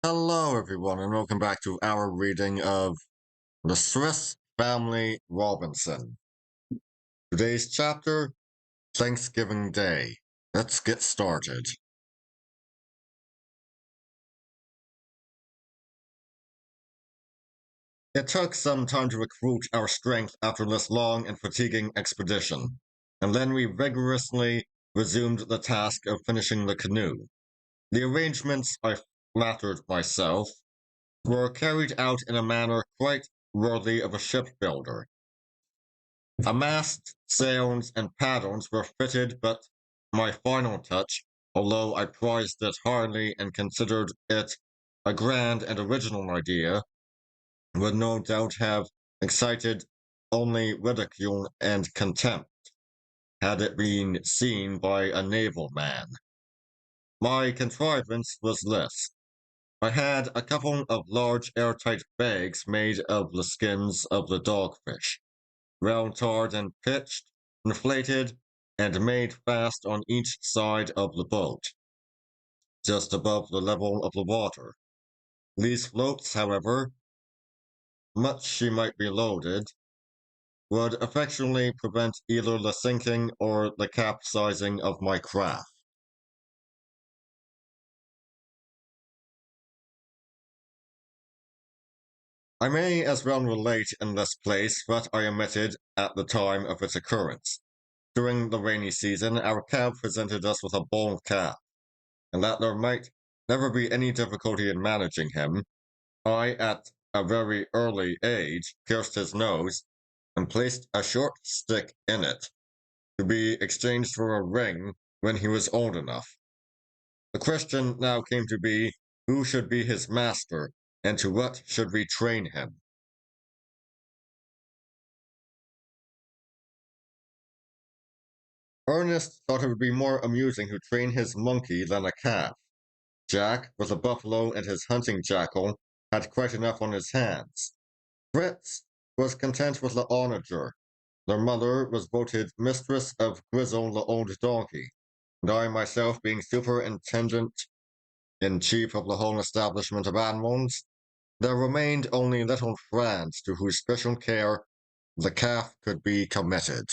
Hello, everyone, and welcome back to our reading of The Swiss Family Robinson. Today's chapter, Thanksgiving Day. Let's get started. It took some time to recruit our strength after this long and fatiguing expedition, and then we vigorously resumed the task of finishing the canoe. The arrangements, I flattered myself, were carried out in a manner quite worthy of a shipbuilder. A mast, sails, and paddles were fitted, but my final touch, although I prized it highly and considered it a grand and original idea, would no doubt have excited only ridicule and contempt had it been seen by a naval man. My contrivance was this. I had a couple of large airtight bags made of the skins of the dogfish, well tarred and pitched, inflated, and made fast on each side of the boat, just above the level of the water. These floats, however, much she might be loaded, would effectually prevent either the sinking or the capsizing of my craft. I may as well relate in this place what I omitted at the time of its occurrence. During the rainy season, our cab presented us with a bull calf, and that there might never be any difficulty in managing him, I, at a very early age, pierced his nose and placed a short stick in it, to be exchanged for a ring when he was old enough. The question now came to be, who should be his master, and to what should we train him? Ernest thought it would be more amusing to train his monkey than a calf. Jack, with a buffalo and his hunting jackal, had quite enough on his hands. Fritz was content with the onager. Their mother was voted mistress of Grizzle the old donkey, and I myself being superintendent in chief of the whole establishment of animals, there remained only little Franz to whose special care the calf could be committed.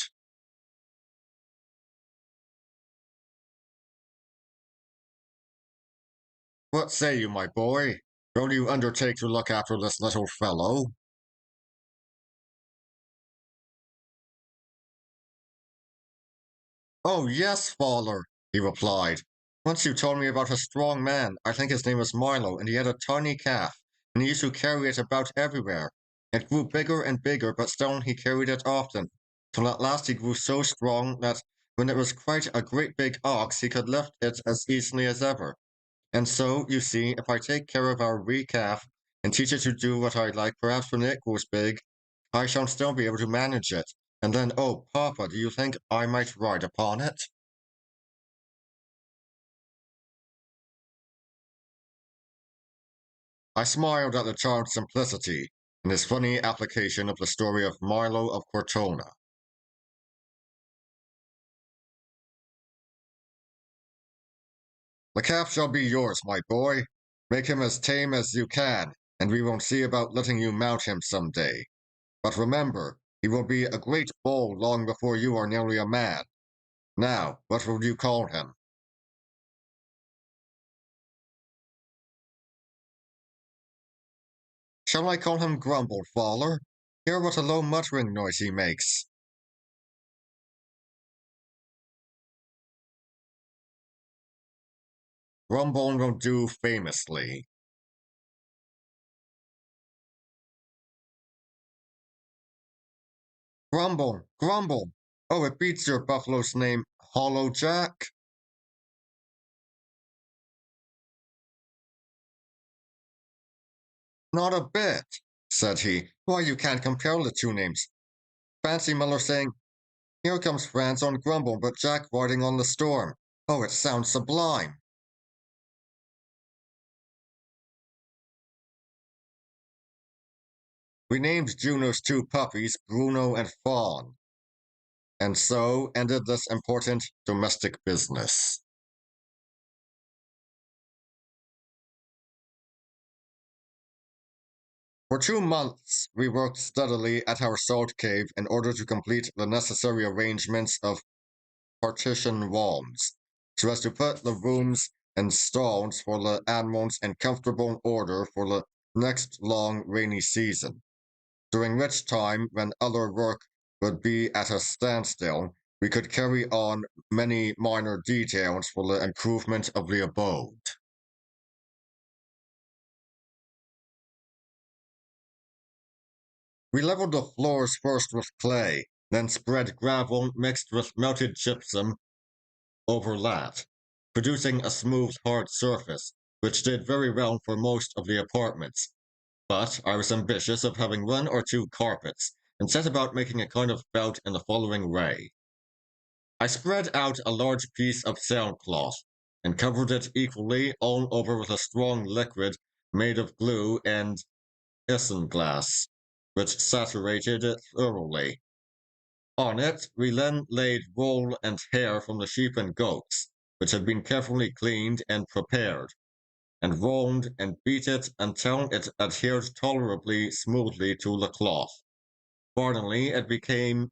What say you, my boy? Will you undertake to look after this little fellow? Oh, yes, father, he replied. Once you told me about a strong man, I think his name was Milo, and he had a tiny calf, and he used to carry it about everywhere. It grew bigger and bigger, but still he carried it often, till at last he grew so strong that when it was quite a great big ox, he could lift it as easily as ever. And so, you see, if I take care of our wee calf and teach it to do what I like, perhaps when it grows big, I shall still be able to manage it. And then, oh, Papa, do you think I might ride upon it? I smiled at the child's simplicity and his funny application of the story of Milo of Cortona. The calf shall be yours, my boy. Make him as tame as you can, and we will see about letting you mount him some day. But remember, he will be a great bull long before you are nearly a man. Now, what will you call him? Shall I call him Grumble, Faller? Hear what a low muttering noise he makes. Grumble will do famously. Grumble, Grumble! Oh, it beats your buffalo's name, Hollow Jack. Not a bit, said he. Why, you can't compare the two names. Fancy Miller saying, here comes Franz on Grumble, but Jack riding on the storm. Oh, it sounds sublime. We named Juno's two puppies Bruno and Fawn, and so ended this important domestic business. For 2 months, we worked steadily at our salt cave in order to complete the necessary arrangements of partition walls, so as to put the rooms and stalls for the animals in comfortable order for the next long rainy season, during which time, when other work would be at a standstill, we could carry on many minor details for the improvement of the abode. We leveled the floors first with clay, then spread gravel mixed with melted gypsum over that, producing a smooth, hard surface, which did very well for most of the apartments. But I was ambitious of having 1 or 2 carpets, and set about making a kind of belt in the following way. I spread out a large piece of sailcloth, and covered it equally all over with a strong liquid made of glue and isinglass, which saturated it thoroughly. On it, we then laid wool and hair from the sheep and goats, which had been carefully cleaned and prepared, and rolled and beat it until it adhered tolerably smoothly to the cloth. Finally, it became,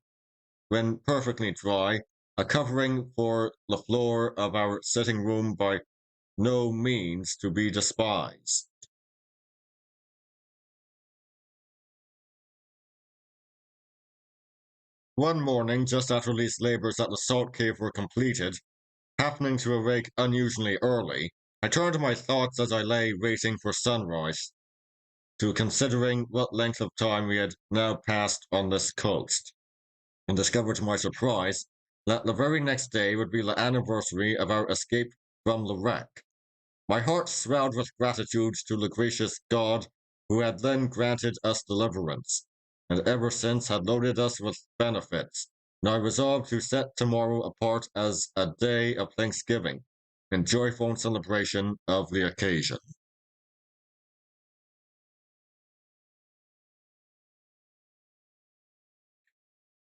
when perfectly dry, a covering for the floor of our sitting room by no means to be despised. One morning, just after these labors at the salt cave were completed, happening to awake unusually early, I turned my thoughts as I lay waiting for sunrise to considering what length of time we had now passed on this coast, and discovered to my surprise that the very next day would be the anniversary of our escape from the wreck. My heart swelled with gratitude to the gracious God who had then granted us deliverance, and ever since had loaded us with benefits, and I resolved to set tomorrow apart as a day of thanksgiving, in joyful celebration of the occasion.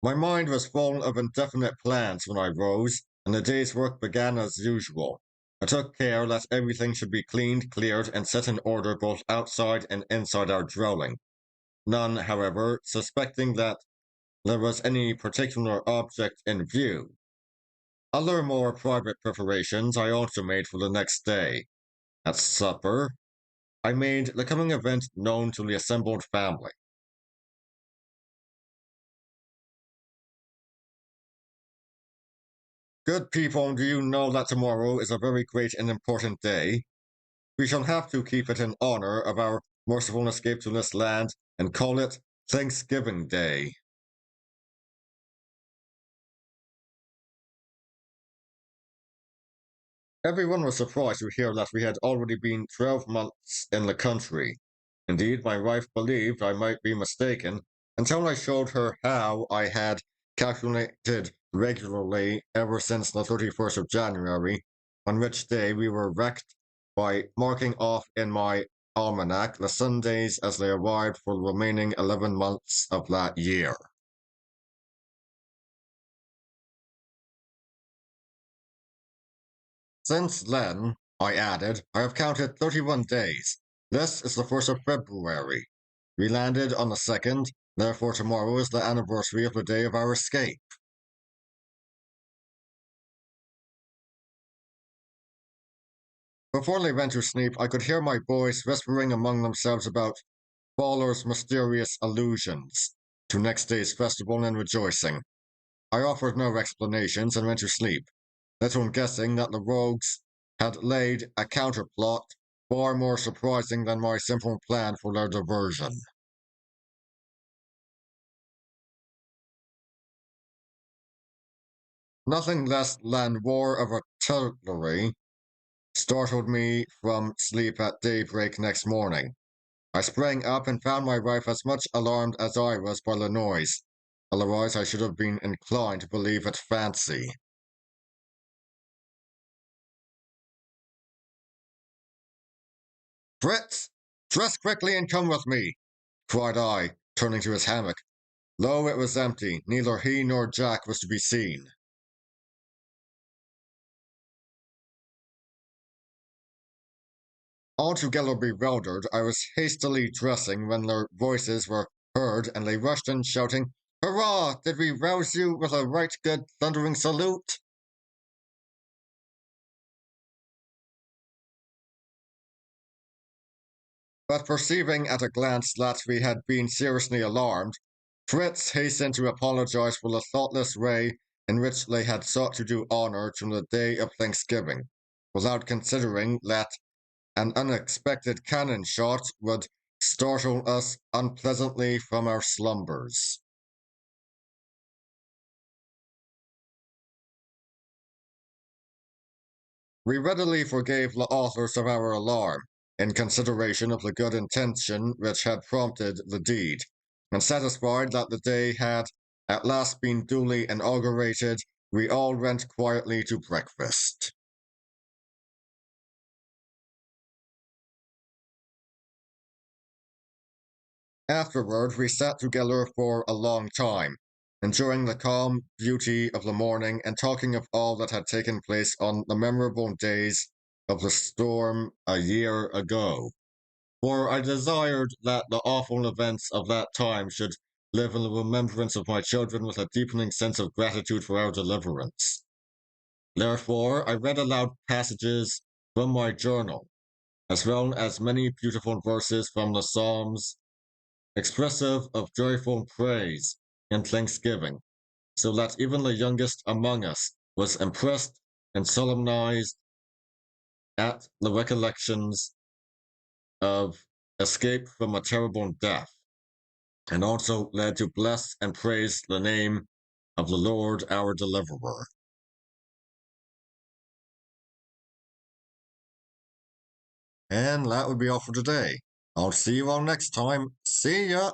My mind was full of indefinite plans when I rose, and the day's work began as usual. I took care that everything should be cleaned, cleared, and set in order both outside and inside our dwelling. None, however, suspecting that there was any particular object in view. Other more private preparations I also made for the next day. At supper, I made the coming event known to the assembled family. Good people, do you know that tomorrow is a very great and important day? We shall have to keep it in honor of our merciful escape to this land and call it Thanksgiving Day. Everyone was surprised to hear that we had already been 12 months in the country. Indeed, my wife believed I might be mistaken until I showed her how I had calculated regularly ever since the 31st of January, on which day we were wrecked, by marking off in my almanac the Sundays as they arrived for the remaining 11 months of that year. Since then, I added, I have counted 31 days. This is the 1st of February. We landed on the 2nd, therefore tomorrow is the anniversary of the day of our escape. Before they went to sleep, I could hear my boys whispering among themselves about Balor's mysterious allusions to next day's festival and rejoicing. I offered no explanations and went to sleep, little guessing that the rogues had laid a counterplot far more surprising than my simple plan for their diversion. Nothing less than war of artillery startled me from sleep at daybreak next morning. I sprang up and found my wife as much alarmed as I was by the noise. Otherwise, I should have been inclined to believe it fancy. Fritz, dress quickly and come with me, cried I, turning to his hammock. Lo, it was empty. Neither he nor Jack was to be seen. Altogether bewildered, I was hastily dressing when their voices were heard, and they rushed in, shouting, "Hurrah! Did we rouse you with a right good thundering salute?" But perceiving at a glance that we had been seriously alarmed, Fritz hastened to apologize for the thoughtless way in which they had sought to do honor to the day of Thanksgiving, without considering that an unexpected cannon shot would startle us unpleasantly from our slumbers. We readily forgave the authors of our alarm, in consideration of the good intention which had prompted the deed, and satisfied that the day had at last been duly inaugurated, we all went quietly to breakfast. Afterward, we sat together for a long time, enjoying the calm beauty of the morning and talking of all that had taken place on the memorable days of the storm a year ago. For I desired that the awful events of that time should live in the remembrance of my children with a deepening sense of gratitude for our deliverance. Therefore, I read aloud passages from my journal, as well as many beautiful verses from the Psalms, expressive of joyful praise and thanksgiving, so that even the youngest among us was impressed and solemnized at the recollections of escape from a terrible death, and also led to bless and praise the name of the Lord our deliverer. And that would be all for today. I'll see you all next time. See ya!